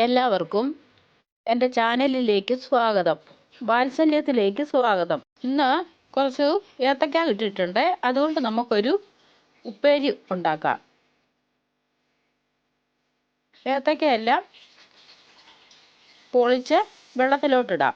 എല്ലാവർക്കും എൻ്റെ ചാനലിലേക്ക് സ്വാഗതം. വാത്സല്യത്തിലേക്ക് സ്വാഗതം. ഇന്ന് കുറച്ച് ഏത്തക്ക കിട്ടിയിട്ടുണ്ട്. അതുകൊണ്ട് നമുക്കൊരു ഉപ്പേരി ഉണ്ടാക്കാം. ഏത്തക്കയെല്ലാം പൊളിച്ച് വെള്ളത്തിലോട്ടിടാം.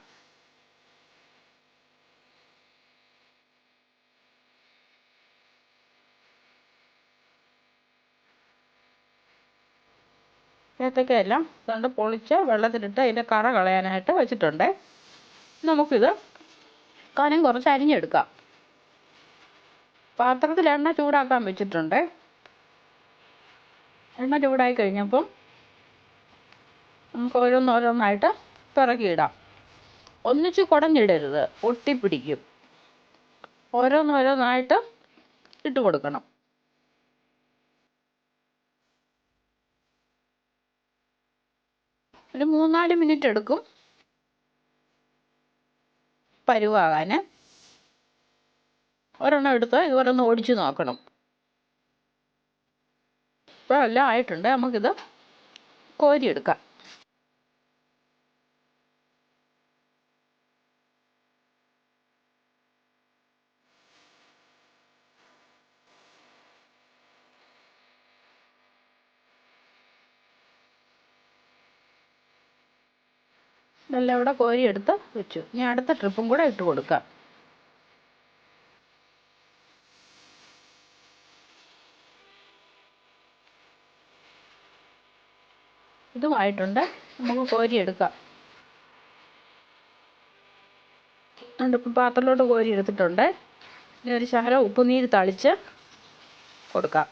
ഏത്തക്കയെല്ലാം കണ്ട് പൊളിച്ച് വെള്ളത്തിലിട്ട് അതിൻ്റെ കറ കളയാനായിട്ട് വെച്ചിട്ടുണ്ട്. നമുക്കിത് കനം കുറച്ച് അരിഞ്ഞെടുക്കാം. പാത്രത്തിൽ എണ്ണ ചൂടാക്കാൻ വെച്ചിട്ടുണ്ട്. എണ്ണ ചൂടായി കഴിഞ്ഞപ്പം നമുക്ക് ഓരോന്നോരോന്നായിട്ട് പിറകിയിടാം. ഒന്നിച്ച് കുടഞ്ഞിടരുത്, ഒട്ടിപ്പിടിക്കും. ഓരോന്നോരോന്നായിട്ട് ഇട്ട് കൊടുക്കണം. ഒരു 3-4 മിനിറ്റ് എടുക്കും പരുവാകാൻ. ഒരെണ്ണം എടുത്ത് ഇതുപോലെ ഒന്ന് ഓടിച്ച് നോക്കണം. ഇപ്പോൾ എല്ലാം ആയിട്ടുണ്ട്. നമുക്കിത് കോരിയെടുക്കാം. ഇതെല്ലാം ഇവിടെ കോരിയെടുത്ത് വെച്ചു. ഇനി അടുത്ത ട്രിപ്പും കൂടെ ഇട്ട് കൊടുക്കാം. ഇതുമായിട്ടുണ്ട്. നമുക്ക് കോരിയെടുക്കാം. ഇപ്പം പാത്രത്തിലോട്ട് കോരി എടുത്തിട്ടുണ്ട്. ഇനി ഒരു ശകലം ഉപ്പുനീര് തളിച്ച് കൊടുക്കാം.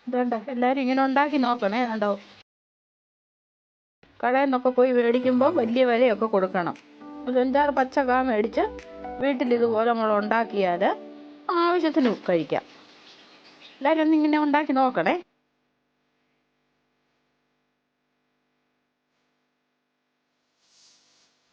ഇതുണ്ട്, എല്ലാവരും ഇങ്ങനെ ഉണ്ടാക്കി നോക്കണേ. കണ്ടോ, കടയിൽ നിന്നൊക്കെ പോയി മേടിക്കുമ്പോൾ വലിയ വിലയൊക്കെ കൊടുക്കണം. ഒരു 5-6 പച്ചക്കാ മേടിച്ച് വീട്ടിൽ ഇതുപോലെ നമ്മൾ ഉണ്ടാക്കിയാൽ ആവശ്യത്തിന് കഴിക്കാം. എല്ലാവരും ഒന്നിങ്ങനെ ഉണ്ടാക്കി നോക്കണേ.